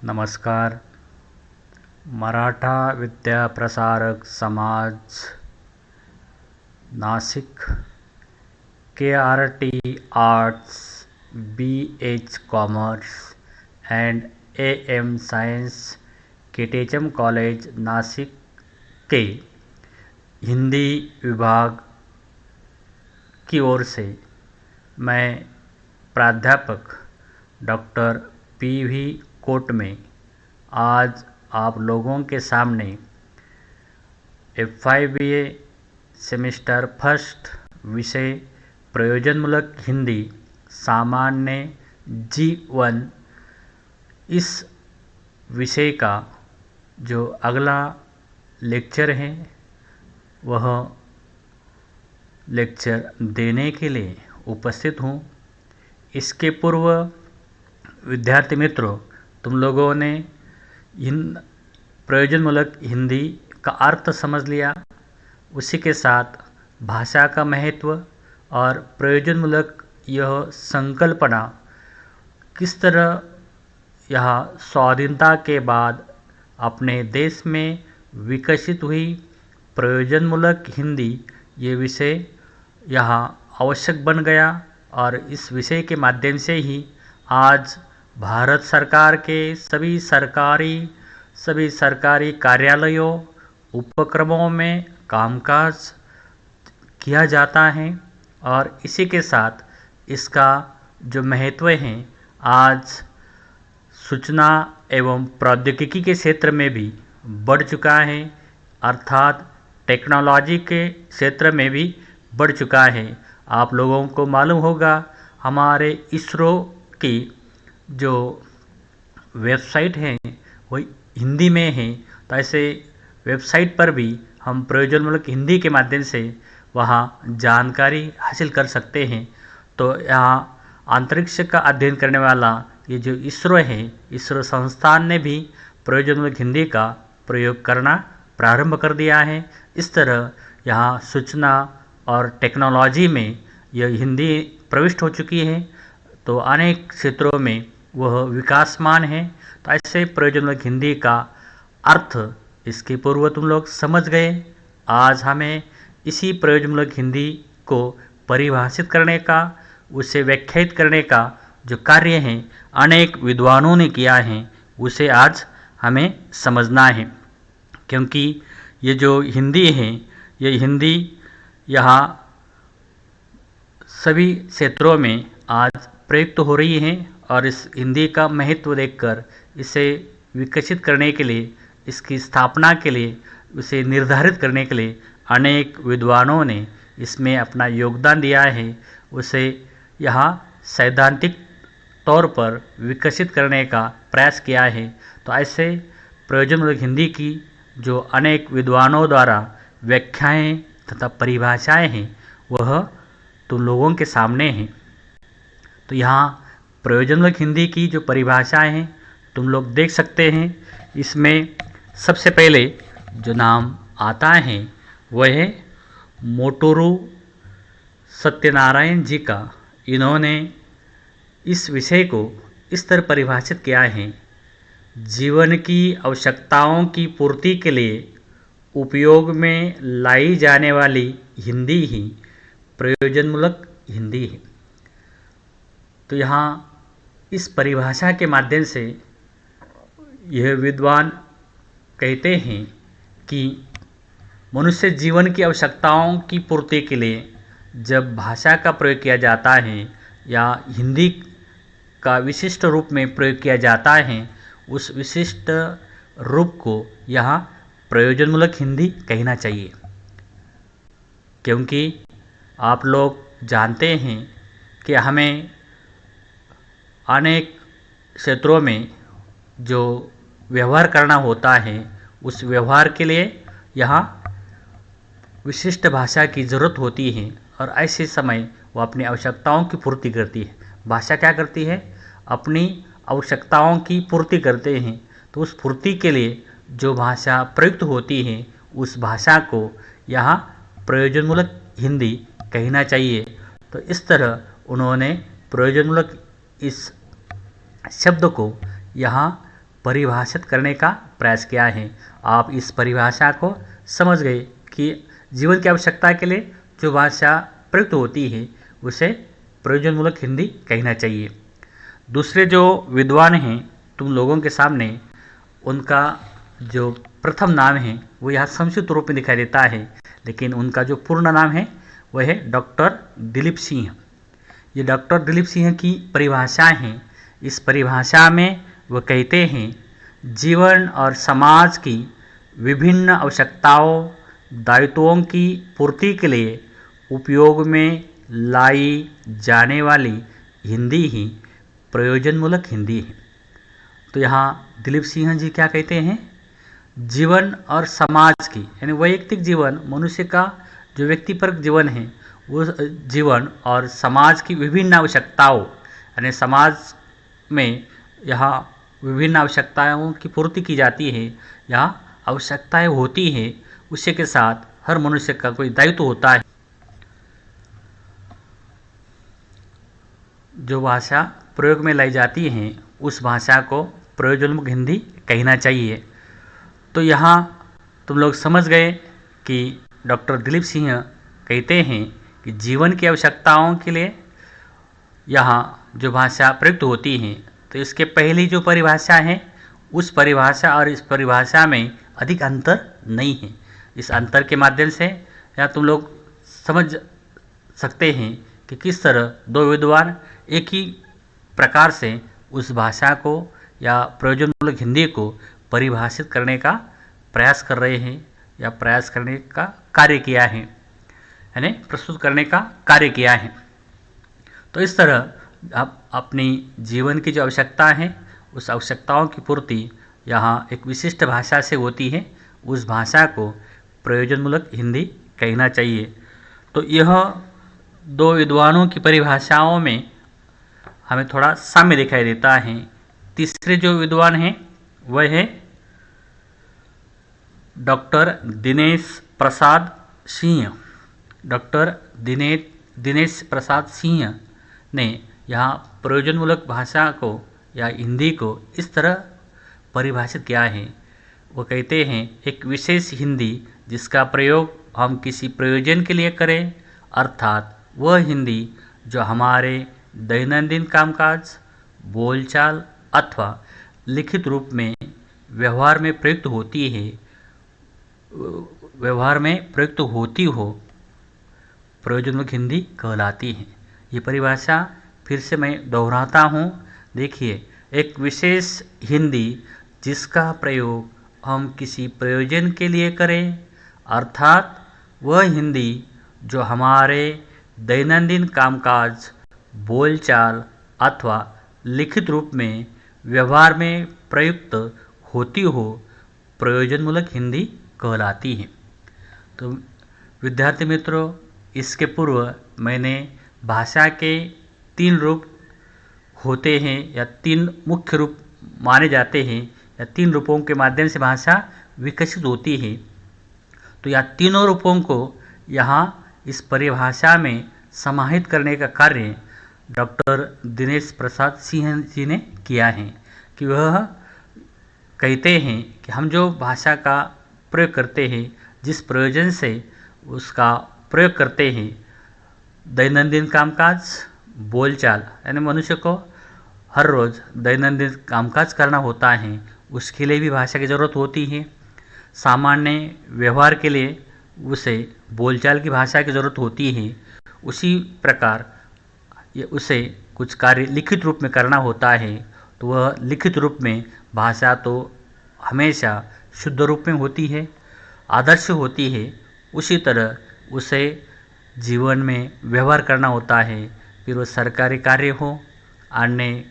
नमस्कार। मराठा विद्या प्रसारक समाज Nashik, KRT arts, BH commerce and AM science, KTHM college Nashik के हिंदी विभाग की ओर से मैं प्राध्यापक डॉक्टर PV कोट में आज आप लोगों के सामने FYBA सेमेस्टर फर्स्ट विषय प्रयोजनमूलक हिंदी सामान्य G1 इस विषय का जो अगला लेक्चर है वह लेक्चर देने के लिए उपस्थित हूँ। इसके पूर्व विद्यार्थी मित्रों, तुम लोगों ने प्रयोजनमूलक हिंदी का अर्थ समझ लिया, उसी के साथ भाषा का महत्व और प्रयोजनमूलक यह संकल्पना किस तरह यह स्वाधीनता के बाद अपने देश में विकसित हुई। प्रयोजनमूलक हिंदी ये विषय यहाँ आवश्यक बन गया और इस विषय के माध्यम से ही आज भारत सरकार के सभी सरकारी कार्यालयों उपक्रमों में कामकाज किया जाता है और इसी के साथ इसका जो महत्व है आज सूचना एवं प्रौद्योगिकी के क्षेत्र में भी बढ़ चुका है, अर्थात टेक्नोलॉजी के क्षेत्र में भी बढ़ चुका है। आप लोगों को मालूम होगा हमारे इसरो की जो वेबसाइट है वो हिंदी में है, तो ऐसे वेबसाइट पर भी हम प्रयोजनमूलक हिंदी के माध्यम से वहाँ जानकारी हासिल कर सकते हैं। तो यहाँ अंतरिक्ष का अध्ययन करने वाला ये जो इसरो है, इसरो संस्थान ने भी प्रयोजनमूलक हिंदी का प्रयोग करना प्रारंभ कर दिया है। इस तरह यहाँ सूचना और टेक्नोलॉजी में यह हिंदी प्रविष्ट हो चुकी है, तो अनेक क्षेत्रों में वह विकासमान है। तो ऐसे प्रयोजनमूलक हिंदी का अर्थ इसके पूर्व तुम लोग समझ गए। आज हमें इसी प्रयोजनमूलक हिंदी को परिभाषित करने का, उसे व्याख्यायित करने का जो कार्य है अनेक विद्वानों ने किया है, उसे आज हमें समझना है। क्योंकि ये जो हिंदी है, ये हिंदी यहाँ सभी क्षेत्रों में आज प्रयुक्त हो रही है और इस हिंदी का महत्व देखकर इसे विकसित करने के लिए, इसकी स्थापना के लिए, उसे निर्धारित करने के लिए अनेक विद्वानों ने इसमें अपना योगदान दिया है। उसे यहाँ सैद्धांतिक तौर पर विकसित करने का प्रयास किया है। तो ऐसे प्रयोजनमूलक हिंदी की जो अनेक विद्वानों द्वारा व्याख्याएं तथा परिभाषाएं हैं वह तुम लोगों के सामने हैं। तो यहाँ प्रयोजनमूलक हिंदी की जो परिभाषाएं हैं तुम लोग देख सकते हैं। इसमें सबसे पहले जो नाम आता है वह है मोटोरू सत्यनारायण जी का। इन्होंने इस विषय को इस तरह परिभाषित किया है: जीवन की आवश्यकताओं की पूर्ति के लिए उपयोग में लाई जाने वाली हिंदी ही प्रयोजनमूलक हिंदी है। तो यहाँ इस परिभाषा के माध्यम से यह विद्वान कहते हैं कि मनुष्य जीवन की आवश्यकताओं की पूर्ति के लिए जब भाषा का प्रयोग किया जाता है या हिंदी का विशिष्ट रूप में प्रयोग किया जाता है, उस विशिष्ट रूप को यहाँ प्रयोजनमूलक हिंदी कहना चाहिए। क्योंकि आप लोग जानते हैं कि हमें अनेक क्षेत्रों में जो व्यवहार करना होता है, उस व्यवहार के लिए यहाँ विशिष्ट भाषा की ज़रूरत होती है और ऐसे समय वो अपनी आवश्यकताओं की पूर्ति करती है। भाषा क्या करती है? अपनी आवश्यकताओं की पूर्ति करते हैं। तो उस पूर्ति के लिए जो भाषा प्रयुक्त होती है, उस भाषा को यहाँ प्रयोजनमूलक हिंदी कहना चाहिए। तो इस तरह उन्होंने प्रयोजनमूलक इस शब्द को यहाँ परिभाषित करने का प्रयास किया है। आप इस परिभाषा को समझ गए कि जीवन की आवश्यकता के लिए जो भाषा प्रयुक्त होती है उसे प्रयोजनमूलक हिंदी कहना चाहिए। दूसरे जो विद्वान हैं तुम लोगों के सामने, उनका जो प्रथम नाम है वो यहाँ संक्षिप्त रूप में दिखाई देता है, लेकिन उनका जो पूर्ण नाम है वह है डॉक्टर दिलीप सिंह। ये डॉक्टर दिलीप सिंह की परिभाषा है। इस परिभाषा में वो कहते हैं, जीवन और समाज की विभिन्न आवश्यकताओं दायित्वों की पूर्ति के लिए उपयोग में लाई जाने वाली हिंदी ही प्रयोजनमूलक हिंदी है। तो यहाँ दिलीप सिंह जी क्या कहते हैं, जीवन और समाज की यानी वैयक्तिक जीवन, मनुष्य का जो व्यक्तिपरक जीवन है वो जीवन और समाज की विभिन्न आवश्यकताओं यानी समाज में यहाँ विभिन्न आवश्यकताओं की पूर्ति की जाती है, यहाँ आवश्यकताएं होती हैं, उसी के साथ हर मनुष्य का कोई दायित्व होता है। जो भाषा प्रयोग में लाई जाती है उस भाषा को प्रयोजनमूलक हिंदी कहना चाहिए। तो यहाँ तुम लोग समझ गए कि डॉक्टर दिलीप सिंह कहते हैं कि जीवन की आवश्यकताओं के लिए यहाँ जो भाषा प्रयुक्त होती है, तो इसके पहली जो परिभाषा है उस परिभाषा और इस परिभाषा में अधिक अंतर नहीं है। इस अंतर के माध्यम से यहाँ तुम लोग समझ सकते हैं कि किस तरह दो विद्वान एक ही प्रकार से उस भाषा को या प्रयोजनमूलक हिंदी को परिभाषित करने का प्रयास कर रहे हैं या प्रयास करने का कार्य किया है, यानी प्रस्तुत करने का कार्य किया है। तो इस तरह आप अपनी जीवन की जो आवश्यकता है उस आवश्यकताओं की पूर्ति यहाँ एक विशिष्ट भाषा से होती है, उस भाषा को प्रयोजनमूलक हिंदी कहना चाहिए। तो यह दो विद्वानों की परिभाषाओं में हमें थोड़ा साम्य दिखाई देता है। तीसरे जो विद्वान हैं वह है डॉक्टर दिनेश प्रसाद सिंह। डॉक्टर दिनेश प्रसाद सिंह ने यहाँ प्रयोजनमूलक भाषा को या हिंदी को इस तरह परिभाषित किया है। वो कहते हैं, एक विशेष हिंदी जिसका प्रयोग हम किसी प्रयोजन के लिए करें, अर्थात वह हिंदी जो हमारे दैनंदिन कामकाज, बोलचाल अथवा लिखित रूप में व्यवहार में प्रयुक्त होती हो, प्रयोजनमूलक हिंदी कहलाती है। ये परिभाषा फिर से मैं दोहराता हूँ। देखिए, एक विशेष हिंदी जिसका प्रयोग हम किसी प्रयोजन के लिए करें, अर्थात वह हिंदी जो हमारे दैनंदिन कामकाज, बोलचाल अथवा लिखित रूप में व्यवहार में प्रयुक्त होती हो, प्रयोजनमूलक हिंदी कहलाती है। तो विद्यार्थी मित्रों, इसके पूर्व मैंने भाषा के 3 रूप होते हैं या 3 मुख्य रूप माने जाते हैं या 3 रूपों के माध्यम से भाषा विकसित होती है। तो यह तीनों रूपों को यहाँ इस परिभाषा में समाहित करने का कार्य डॉक्टर दिनेश प्रसाद सिंह जी ने किया है कि वह कहते हैं कि हम जो भाषा का प्रयोग करते हैं, जिस प्रयोजन से उसका प्रयोग करते हैं, दैनंदिन कामकाज, बोलचाल यानी मनुष्य को हर रोज़ दैनंदिन कामकाज करना होता है, उसके लिए भी भाषा की ज़रूरत होती है। सामान्य व्यवहार के लिए उसे बोलचाल की भाषा की ज़रूरत होती है। उसी प्रकार उसे कुछ कार्य लिखित रूप में करना होता है, तो वह लिखित रूप में भाषा तो हमेशा शुद्ध रूप में होती है, आदर्श होती है। उसी तरह उसे जीवन में व्यवहार करना होता है, फिर वो सरकारी कार्य हो, अन्य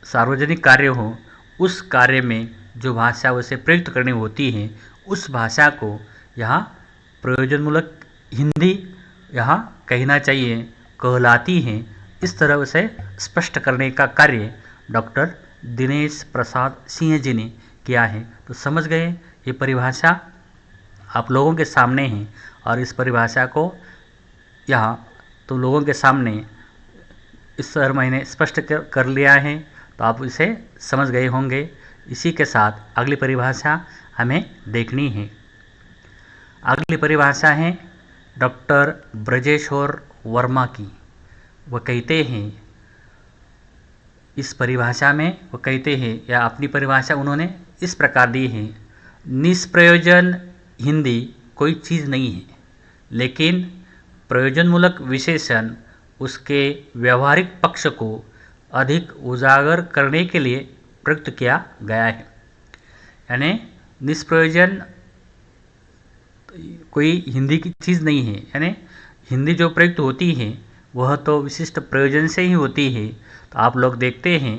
सार्वजनिक कार्य हो, उस कार्य में जो भाषा उसे प्रयुक्त करनी होती है, उस भाषा को यहाँ प्रयोजनमूलक हिंदी यहाँ कहना चाहिए, कहलाती है। इस तरह उसे स्पष्ट करने का कार्य डॉक्टर दिनेश प्रसाद सिंह जी ने किया है। तो समझ गए, ये परिभाषा आप लोगों के सामने है और इस परिभाषा को यहाँ तो लोगों के सामने इस तरह मैंने स्पष्ट कर लिया है, तो आप इसे समझ गए होंगे। इसी के साथ अगली परिभाषा हमें देखनी है। अगली परिभाषा है डॉक्टर ब्रजेश्वर वर्मा की। वह कहते हैं, इस परिभाषा में वो कहते हैं, या अपनी परिभाषा उन्होंने इस प्रकार दी है, निष्प्रयोजन हिंदी कोई चीज़ नहीं है, लेकिन प्रयोजनमूलक विशेषण उसके व्यवहारिक पक्ष को अधिक उजागर करने के लिए प्रयुक्त किया गया है। यानी निष्प्रयोजन कोई हिंदी की चीज़ नहीं है, यानी हिंदी जो प्रयुक्त होती है वह तो विशिष्ट प्रयोजन से ही होती है। तो आप लोग देखते हैं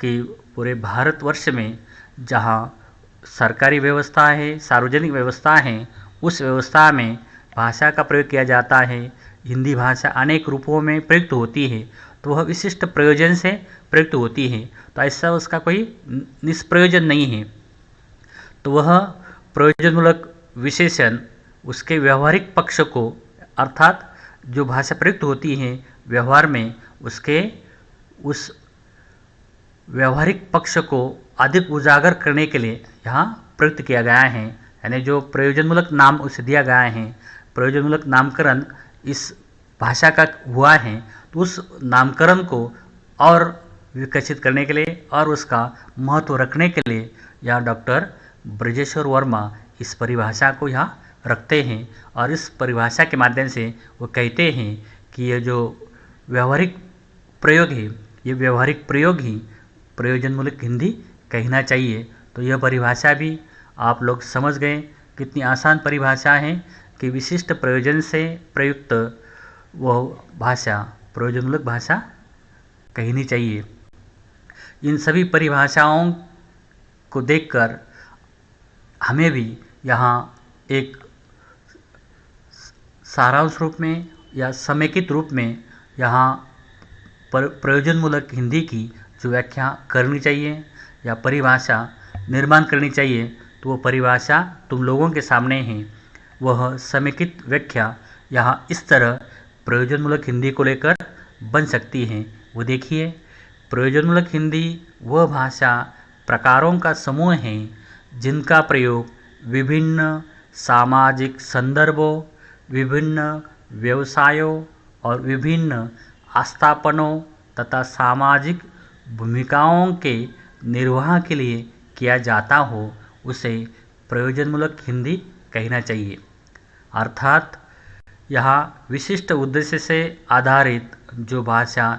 कि पूरे भारतवर्ष में जहाँ सरकारी व्यवस्था है, सार्वजनिक व्यवस्था है, उस व्यवस्था में भाषा का प्रयोग किया जाता है। हिंदी भाषा अनेक रूपों में प्रयुक्त होती है, तो वह विशिष्ट प्रयोजन से प्रयुक्त होती है। तो ऐसा उसका कोई निष्प्रयोजन नहीं है। तो वह प्रयोजनमूलक विशेषण उसके व्यवहारिक पक्ष को, अर्थात जो भाषा प्रयुक्त होती है व्यवहार में, उसके उस व्यवहारिक पक्ष को अधिक उजागर करने के लिए यहाँ प्रयुक्त किया गया है। यानी जो प्रयोजनमूलक नाम उसे दिया गया है, प्रयोजनमूलक नामकरण इस भाषा का हुआ है, तो उस नामकरण को और विकसित करने के लिए और उसका महत्व रखने के लिए यहाँ डॉक्टर ब्रजेश्वर वर्मा इस परिभाषा को यहाँ रखते हैं। और इस परिभाषा के माध्यम से वो कहते हैं कि ये जो व्यवहारिक प्रयोग है, ये व्यवहारिक प्रयोग ही प्रयोजनमूलक हिंदी कहना चाहिए। तो यह परिभाषा भी आप लोग समझ गए, कितनी आसान परिभाषा है कि विशिष्ट प्रयोजन से प्रयुक्त वह भाषा प्रयोजनमूलक भाषा कहनी चाहिए। इन सभी परिभाषाओं को देखकर हमें भी यहाँ एक सारांश रूप में या समेकित रूप में यहाँ प्रयोजनमूलक हिंदी की जो व्याख्या करनी चाहिए या परिभाषा निर्माण करनी चाहिए, तो वो परिभाषा तुम लोगों के सामने है। वह समेकित व्याख्या यहाँ इस तरह प्रयोजनमूलक हिंदी को लेकर बन सकती है। वो देखिए, प्रयोजनमूलक हिंदी वह भाषा प्रकारों का समूह है जिनका प्रयोग विभिन्न सामाजिक संदर्भों, विभिन्न व्यवसायों और विभिन्न आस्थापनों तथा सामाजिक भूमिकाओं के निर्वाह के लिए किया जाता हो, उसे प्रयोजनमूलक हिंदी कहना चाहिए। अर्थात यहाँ विशिष्ट उद्देश्य से आधारित जो भाषा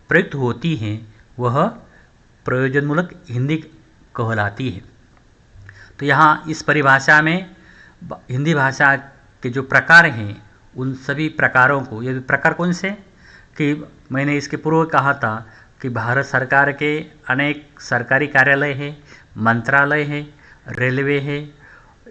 प्रयुक्त होती है वह प्रयोजनमूलक हिंदी कहलाती है। तो यहाँ इस परिभाषा में हिंदी भाषा के जो प्रकार हैं उन सभी प्रकारों को, ये प्रकार कौन से कि मैंने इसके पूर्व कहा था कि भारत सरकार के अनेक सरकारी कार्यालय हैं, मंत्रालय है, रेलवे है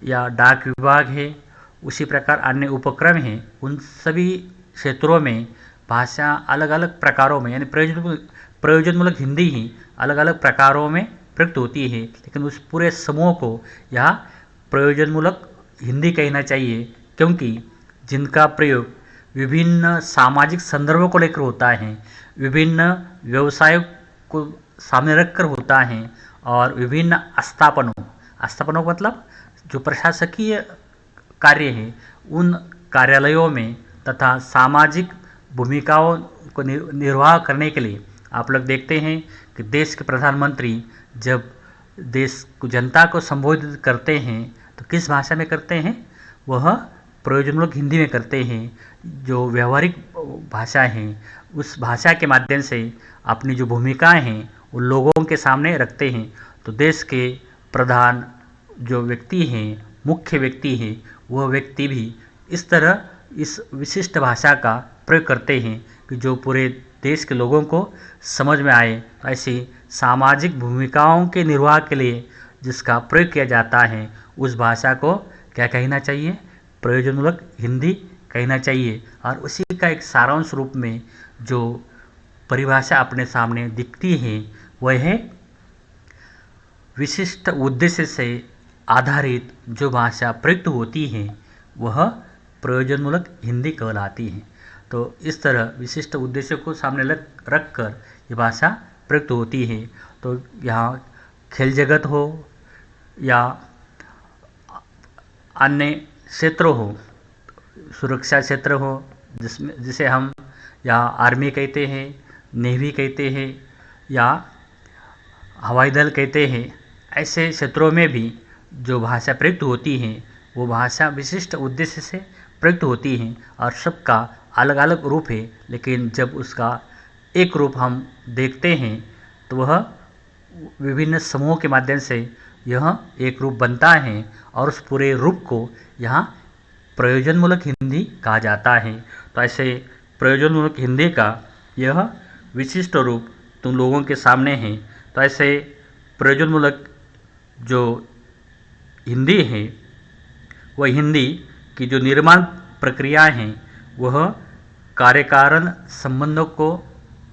या डाक विभाग है, उसी प्रकार अन्य उपक्रम हैं। उन सभी क्षेत्रों में भाषा अलग अलग प्रकारों में, यानी प्रयोजनमूलक हिंदी ही अलग अलग प्रकारों में प्रयुक्त होती है, लेकिन उस पूरे समूह को यहाँ प्रयोजनमूलक हिंदी कहना चाहिए, क्योंकि जिनका प्रयोग विभिन्न सामाजिक संदर्भों को लेकर होता है, विभिन्न व्यवसायों को सामने रखकर होता है और विभिन्न आस्थापनों का मतलब जो प्रशासकीय कार्य है उन कार्यालयों में तथा सामाजिक भूमिकाओं को निर्वाह करने के लिए आप लोग देखते हैं कि देश के प्रधानमंत्री जब देश को जनता को संबोधित करते हैं तो किस भाषा में करते हैं? वह प्रयोजनमूलक हिंदी में करते हैं। जो व्यवहारिक भाषा है उस भाषा के माध्यम से अपनी जो भूमिकाएं हैं उन लोगों के सामने रखते हैं। तो देश के प्रधान जो व्यक्ति हैं, मुख्य व्यक्ति हैं, वह व्यक्ति भी इस तरह इस विशिष्ट भाषा का प्रयोग करते हैं कि जो पूरे देश के लोगों को समझ में आए। तो ऐसी सामाजिक भूमिकाओं के निर्वाह के लिए जिसका प्रयोग किया जाता है उस भाषा को क्या कहना चाहिए? प्रयोजनमूलक हिंदी कहना चाहिए। और उसी का एक सारांश रूप में जो परिभाषा अपने सामने दिखती है वह है विशिष्ट उद्देश्य से आधारित जो भाषा प्रयुक्त होती है वह प्रयोजनमूलक हिंदी कहलाती है। तो इस तरह विशिष्ट उद्देश्य को सामने रख कर ये भाषा प्रयुक्त होती है। तो यहाँ खेल जगत हो या अन्य क्षेत्र हो, सुरक्षा क्षेत्र हो, जिसे हम या आर्मी कहते हैं, नेवी कहते हैं या हवाई दल कहते हैं, ऐसे क्षेत्रों में भी जो भाषा प्रयुक्त होती हैं वो भाषा विशिष्ट उद्देश्य से प्रयुक्त होती हैं और सबका अलग अलग रूप है, लेकिन जब उसका एक रूप हम देखते हैं तो वह विभिन्न समूहों के माध्यम से यह एक रूप बनता है और उस पूरे रूप को यहाँ प्रयोजनमूलक हिंदी कहा जाता है। तो ऐसे प्रयोजनमूलक हिंदी का यह विशिष्ट रूप तुम लोगों के सामने है। तो ऐसे प्रयोजनमूलक जो हिंदी है वह हिंदी की जो निर्माण प्रक्रिया है वह कार्यकारण संबंधों को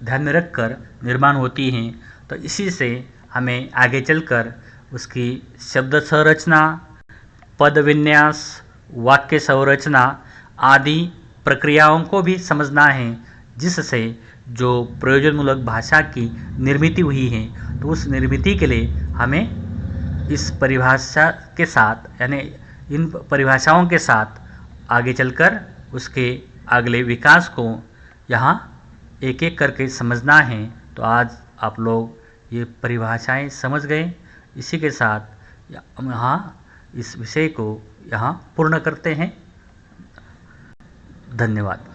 ध्यान में रखकर निर्माण होती हैं। तो इसी से हमें आगे चलकर उसकी शब्द संरचना, पद विन्यास, वाक्य संरचना आदि प्रक्रियाओं को भी समझना है, जिससे जो प्रयोजनमूलक भाषा की निर्मित हुई है तो उस निर्मित के लिए हमें इस परिभाषा के साथ यानी इन परिभाषाओं के साथ आगे चलकर उसके अगले विकास को यहाँ एक एक करके समझना है। तो आज आप लोग ये परिभाषाएं समझ गए। इसी के साथ हम यहाँ इस विषय को यहाँ पूर्ण करते हैं। धन्यवाद।